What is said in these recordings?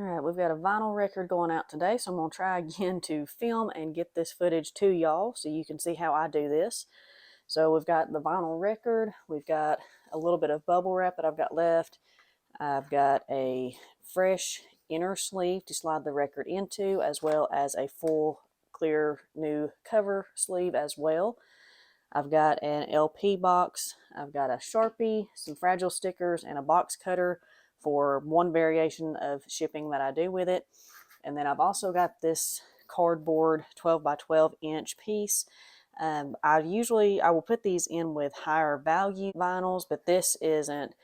All right, we've got a vinyl record going out today, so I'm going to try again to film and get this footage to y'all so you can see how I do this. So we've got the vinyl record, we've got a little bit of bubble wrap that I've got left, I've got a fresh inner sleeve to slide the record into, as well as a full clear new cover sleeve as well. I've got an LP box, I've got a Sharpie, some fragile stickers, and a box cutter for one variation of shipping that I do with it. And then I've also got this cardboard 12 by 12 inch piece. I will put these in with higher value vinyls, but this isn't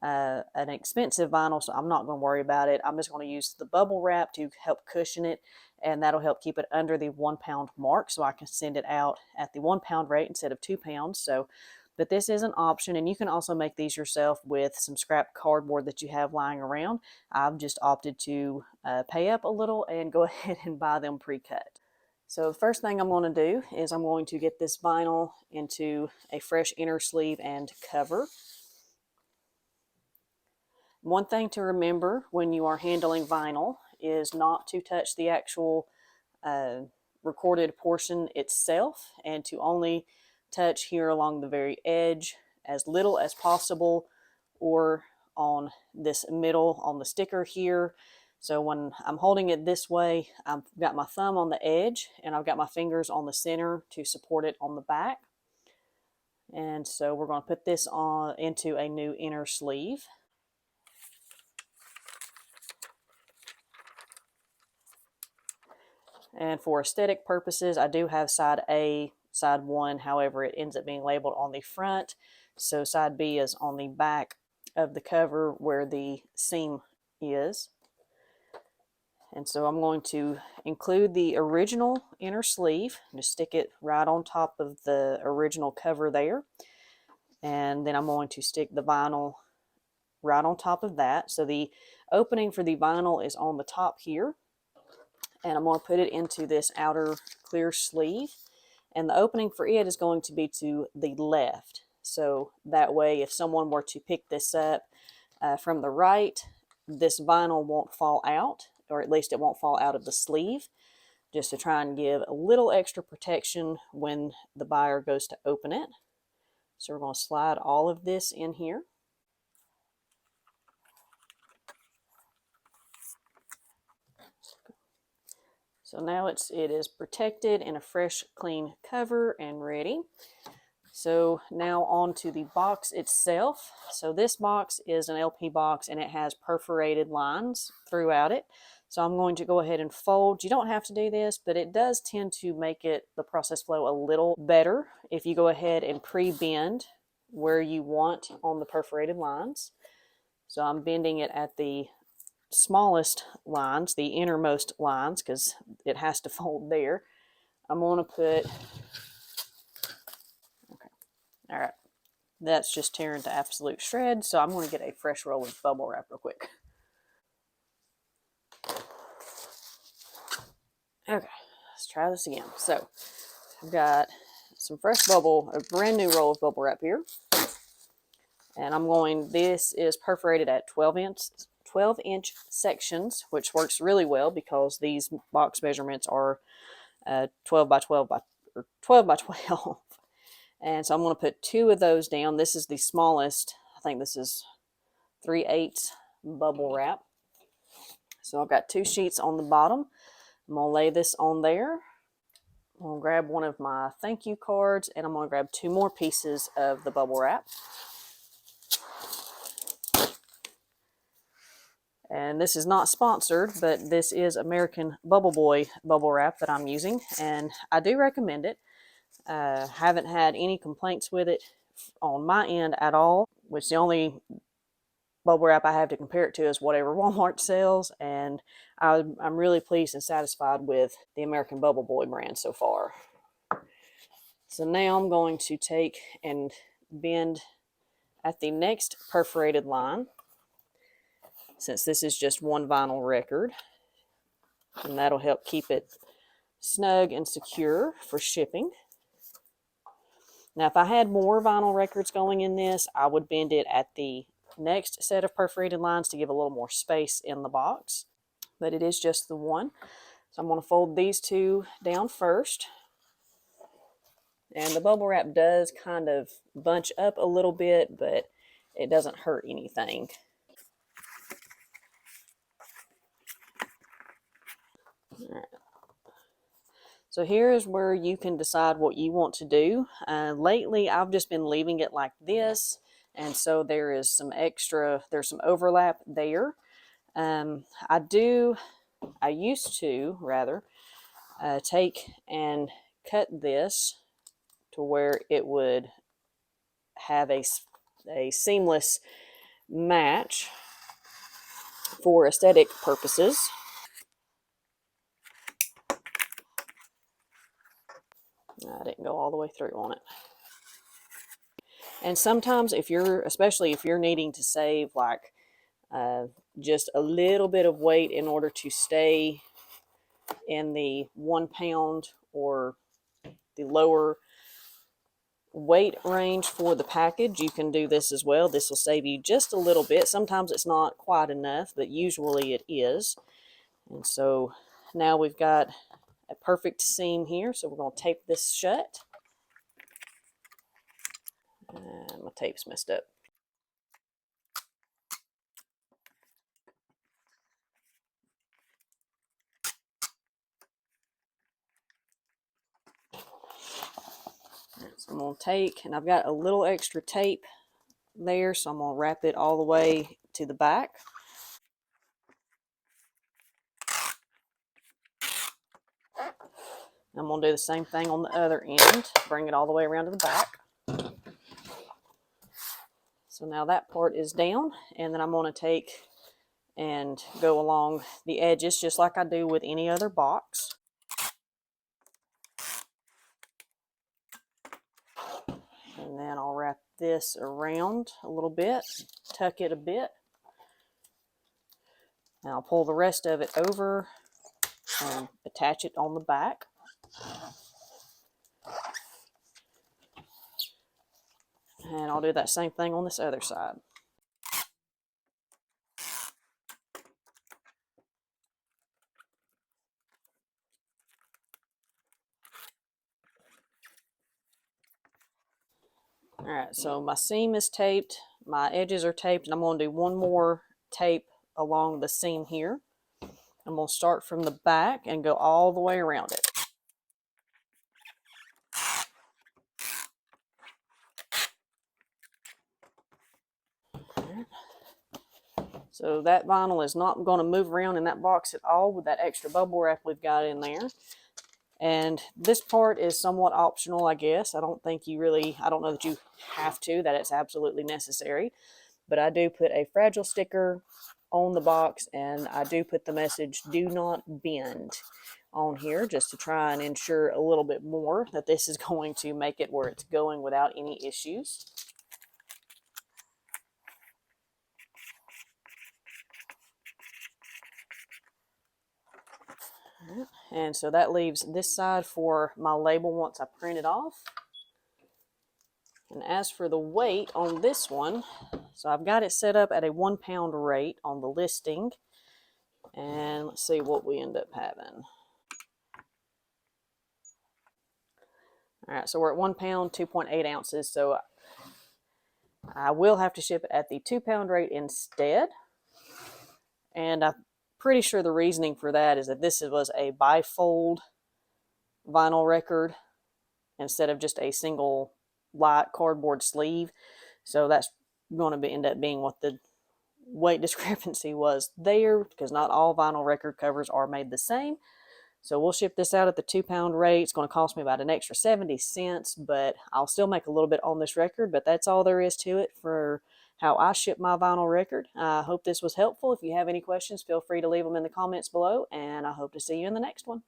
an expensive vinyl, so I'm not going to worry about it. I'm just going to use the bubble wrap to help cushion it, and that'll help keep it under the 1 pound mark so I can send it out at the 1 pound rate instead of 2 pounds. So, but this is an option, and you can also make these yourself with some scrap cardboard that you have lying around. I've just opted to pay up a little and go ahead and buy them pre-cut. So the first thing I'm going to do is I'm going to get this vinyl into a fresh inner sleeve and cover. One thing to remember when you are handling vinyl is not to touch the actual recorded portion itself, and to only touch here along the very edge as little as possible, or on this middle on the sticker here. So when I'm holding it this way, I've got my thumb on the edge and I've got my fingers on the center to support it on the back. And so we're going to put this on into a new inner sleeve. And for aesthetic purposes, I do have side A, side 1, however it ends up being labeled on the front. So side B is on the back of the cover where the seam is. And so I'm going to include the original inner sleeve, just stick it right on top of the original cover there. And then I'm going to stick the vinyl right on top of that. So the opening for the vinyl is on the top here. And I'm going to put it into this outer clear sleeve. And the opening for it is going to be to the left. So that way, if someone were to pick this up from the right, this vinyl won't fall out, or at least it won't fall out of the sleeve, just to try and give a little extra protection when the buyer goes to open it. So we're going to slide all of this in here. So now it is protected in a fresh, clean cover and ready. So now on to the box itself. So this box is an LP box and it has perforated lines throughout it. So I'm going to go ahead and fold. You don't have to do this, but it does tend to make the process flow a little better if you go ahead and pre-bend where you want on the perforated lines. So I'm bending it at the smallest lines, the innermost lines, because it has to fold there. I'm going to put, okay, all right, that's just tearing to absolute shreds, so I'm going to get a fresh roll of bubble wrap real quick. Okay, let's try this again. So I've got some fresh a brand new roll of bubble wrap here, and this is perforated at 12-inch sections, which works really well because these box measurements are 12 by 12 by, or 12 by 12. And so I'm going to put 2 of those down. This is the smallest. I think this is 3/8 bubble wrap. So I've got 2 sheets on the bottom. I'm going to lay this on there. I'm going to grab one of my thank you cards, and I'm going to grab 2 more pieces of the bubble wrap. And this is not sponsored, but this is American Bubble Boy bubble wrap that I'm using, and I do recommend it. Haven't had any complaints with it on my end at all, which the only bubble wrap I have to compare it to is whatever Walmart sells, and I'm really pleased and satisfied with the American Bubble Boy brand so far. So now I'm going to take and bend at the next perforated line, since this is just one vinyl record, and that'll help keep it snug and secure for shipping. Now, if I had more vinyl records going in this, I would bend it at the next set of perforated lines to give a little more space in the box. but it is just the one. So I'm going to fold these two down first. And the bubble wrap does kind of bunch up a little bit, but it doesn't hurt anything. All right. So here is where you can decide what you want to do. Lately, I've just been leaving it like this, and so there's some overlap there. I used to rather take and cut this to where it would have a seamless match for aesthetic purposes. I didn't go all the way through on it. And sometimes especially if you're needing to save like just a little bit of weight in order to stay in the 1 pound or the lower weight range for the package, you can do this as well. This will save you just a little bit. Sometimes it's not quite enough, but usually it is. And so now we've got a perfect seam here, so we're going to tape this shut. My tape's messed up. So I'm going to take, and I've got a little extra tape there, so I'm going to wrap it all the way to the back. I'm going to do the same thing on the other end, bring it all the way around to the back. So now that part is down, and then I'm going to take and go along the edges just like I do with any other box. And then I'll wrap this around a little bit, tuck it a bit. And I'll pull the rest of it over and attach it on the back. And I'll do that same thing on this other side. All right, so my seam is taped, my edges are taped, and I'm going to do one more tape along the seam here. I'm going to start from the back and go all the way around it. So that vinyl is not going to move around in that box at all with that extra bubble wrap we've got in there. And this part is somewhat optional, I guess. I don't know that you have to, that it's absolutely necessary. But I do put a fragile sticker on the box, and I do put the message, "Do not bend," on here, just to try and ensure a little bit more that this is going to make it where it's going without any issues. And so that leaves this side for my label once I print it off. And as for the weight on this one, so I've got it set up at a 1 pound rate on the listing. And let's see what we end up having. All right, so we're at 1 pound, 2.8 ounces. So I will have to ship it at the 2 pound rate instead. And I'm pretty sure the reasoning for that is that this was a bifold vinyl record instead of just a single light cardboard sleeve. So that's going to end up being what the weight discrepancy was there, because not all vinyl record covers are made the same. So we'll ship this out at the 2 pound rate. It's going to cost me about an extra 70 cents, but I'll still make a little bit on this record. But that's all there is to it for how I ship my vinyl record. I hope this was helpful. If you have any questions, feel free to leave them in the comments below, and I hope to see you in the next one.